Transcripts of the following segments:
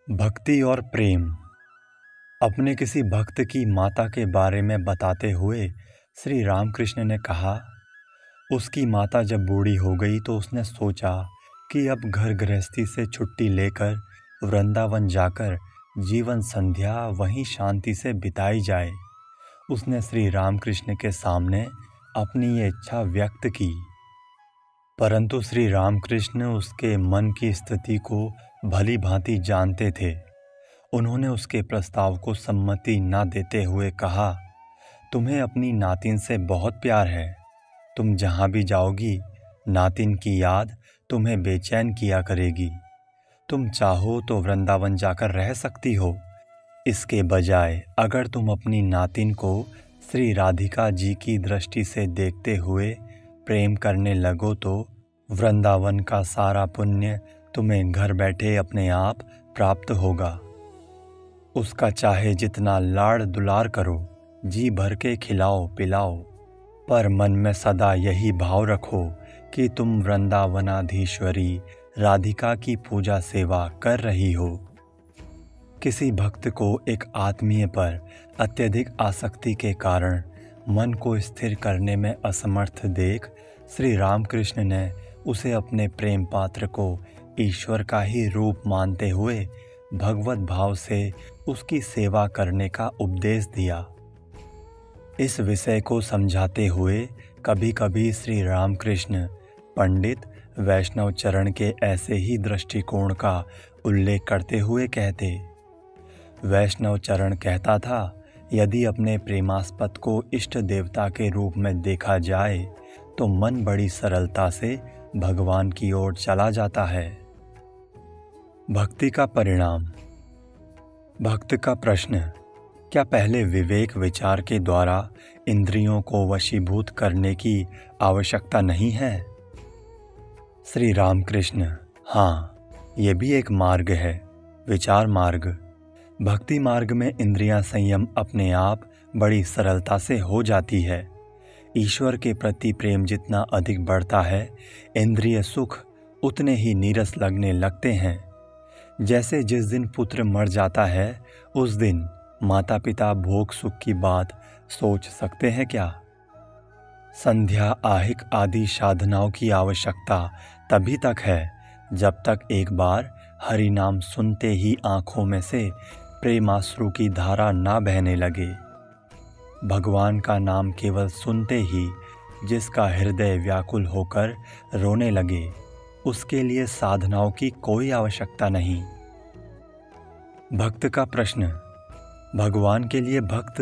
भक्ति और प्रेम। अपने किसी भक्त की माता के बारे में बताते हुए श्री रामकृष्ण ने कहा, उसकी माता जब बूढ़ी हो गई तो उसने सोचा कि अब घर गृहस्थी से छुट्टी लेकर वृंदावन जाकर जीवन संध्या वहीं शांति से बिताई जाए। उसने श्री रामकृष्ण के सामने अपनी ये इच्छा व्यक्त की, परंतु श्री रामकृष्ण उसके मन की स्थिति को भली भांति जानते थे। उन्होंने उसके प्रस्ताव को सम्मति न देते हुए कहा, तुम्हें अपनी नातिन से बहुत प्यार है। तुम जहाँ भी जाओगी नातिन की याद तुम्हें बेचैन किया करेगी। तुम चाहो तो वृंदावन जाकर रह सकती हो। इसके बजाय अगर तुम अपनी नातिन को श्री राधिका जी की दृष्टि से देखते हुए प्रेम करने लगो तो वृंदावन का सारा पुण्य तुम्हें घर बैठे अपने आप प्राप्त होगा। उसका चाहे जितना लाड़ दुलार करो, जी भर के खिलाओ पिलाओ, पर मन में सदा यही भाव रखो कि तुम वृंदावनाधीश्वरी राधिका की पूजा सेवा कर रही हो। किसी भक्त को एक आत्मीय पर अत्यधिक आसक्ति के कारण मन को स्थिर करने में असमर्थ देख श्री रामकृष्ण ने उसे अपने प्रेम पात्र को ईश्वर का ही रूप मानते हुए भगवत भाव से उसकी सेवा करने का उपदेश दिया। इस विषय को समझाते हुए कभी कभी श्री रामकृष्ण पंडित वैष्णव चरण के ऐसे ही दृष्टिकोण का उल्लेख करते हुए कहते, वैष्णव चरण कहता था, यदि अपने प्रेमास्पद को इष्ट देवता के रूप में देखा जाए तो मन बड़ी सरलता से भगवान की ओर चला जाता है। भक्ति का परिणाम। भक्त का प्रश्न, क्या पहले विवेक विचार के द्वारा इंद्रियों को वशीभूत करने की आवश्यकता नहीं है? श्री रामकृष्ण, हाँ, ये भी एक मार्ग है, विचार मार्ग। भक्ति मार्ग में इंद्रियां संयम अपने आप बड़ी सरलता से हो जाती है। ईश्वर के प्रति प्रेम जितना अधिक बढ़ता है, इंद्रिय सुख उतने ही नीरस लगने लगते हैं। जैसे जिस दिन पुत्र मर जाता है उस दिन माता पिता भोग सुख की बात सोच सकते हैं क्या? संध्या आहिक आदि साधनाओं की आवश्यकता तभी तक है जब तक एक बार हरि नाम सुनते ही आँखों में से प्रेमाश्रु की धारा ना बहने लगे। भगवान का नाम केवल सुनते ही जिसका हृदय व्याकुल होकर रोने लगे, उसके लिए साधनाओं की कोई आवश्यकता नहीं। भक्त का प्रश्न, भगवान के लिए भक्त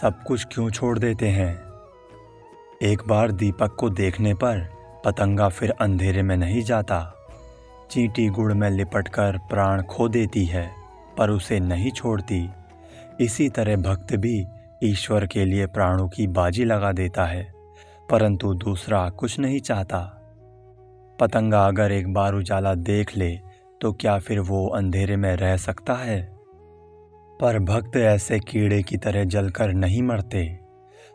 सब कुछ क्यों छोड़ देते हैं? एक बार दीपक को देखने पर पतंगा फिर अंधेरे में नहीं जाता। चींटी गुड़ में लिपटकर प्राण खो देती है पर उसे नहीं छोड़ती। इसी तरह भक्त भी ईश्वर के लिए प्राणों की बाजी लगा देता है, परंतु दूसरा कुछ नहीं चाहता। पतंगा अगर एक बार उजाला देख ले तो क्या फिर वो अंधेरे में रह सकता है? पर भक्त ऐसे कीड़े की तरह जलकर नहीं मरते।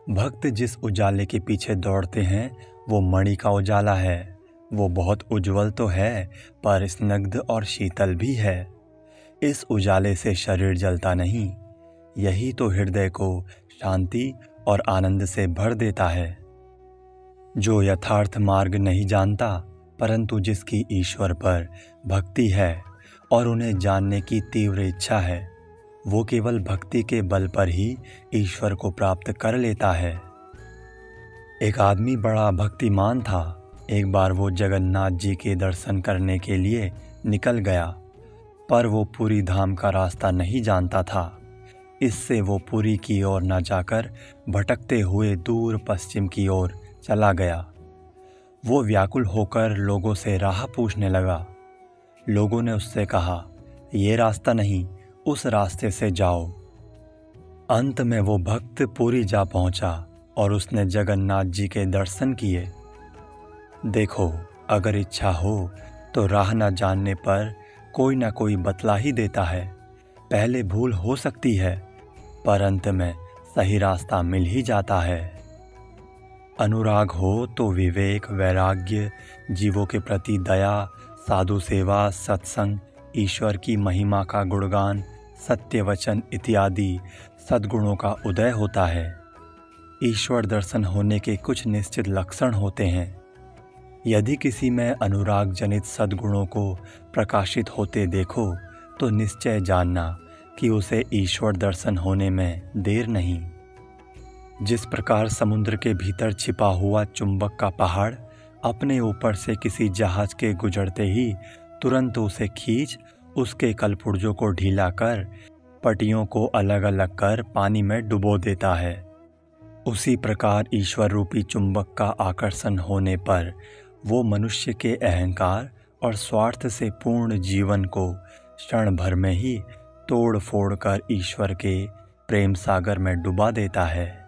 भक्त जिस उजाले के पीछे दौड़ते हैं वो मणि का उजाला है। वो बहुत उज्जवल तो है पर स्निग्ध और शीतल भी है। इस उजाले से शरीर जलता नहीं। यही तो हृदय को शांति और आनंद से भर देता है। जो यथार्थ मार्ग नहीं जानता परंतु जिसकी ईश्वर पर भक्ति है और उन्हें जानने की तीव्र इच्छा है, वो केवल भक्ति के बल पर ही ईश्वर को प्राप्त कर लेता है। एक आदमी बड़ा भक्तिमान था। एक बार वो जगन्नाथ जी के दर्शन करने के लिए निकल गया, पर वो पुरी धाम का रास्ता नहीं जानता था। इससे वो पुरी की ओर न जाकर भटकते हुए दूर पश्चिम की ओर चला गया। वो व्याकुल होकर लोगों से राह पूछने लगा। लोगों ने उससे कहा, ये रास्ता नहीं, उस रास्ते से जाओ। अंत में वो भक्त पुरी जा पहुंचा और उसने जगन्नाथ जी के दर्शन किए। देखो, अगर इच्छा हो तो राह न जानने पर कोई ना कोई बतला ही देता है। पहले भूल हो सकती है पर अंत में सही रास्ता मिल ही जाता है। अनुराग हो तो विवेक, वैराग्य, जीवों के प्रति दया, साधु सेवा, सत्संग ईश्वर की महिमा का गुणगान, सत्य वचन इत्यादि सद्गुणों का उदय होता है। ईश्वर दर्शन होने के कुछ निश्चित लक्षण होते हैं। यदि किसी में अनुराग जनित सद्गुणों को प्रकाशित होते देखो तो निश्चय जानना कि उसे ईश्वर दर्शन होने में देर नहीं। जिस प्रकार समुद्र के भीतर छिपा हुआ चुंबक का पहाड़ अपने ऊपर से किसी जहाज के गुजरते ही तुरंत उसे खींच उसके कलपुर्जों को ढीला कर पटियों को अलग अलग कर पानी में डुबो देता है, उसी प्रकार ईश्वर रूपी चुंबक का आकर्षण होने पर वो मनुष्य के अहंकार और स्वार्थ से पूर्ण जीवन को क्षण भर में ही तोड़ फोड़ कर ईश्वर के प्रेम सागर में डुबा देता है।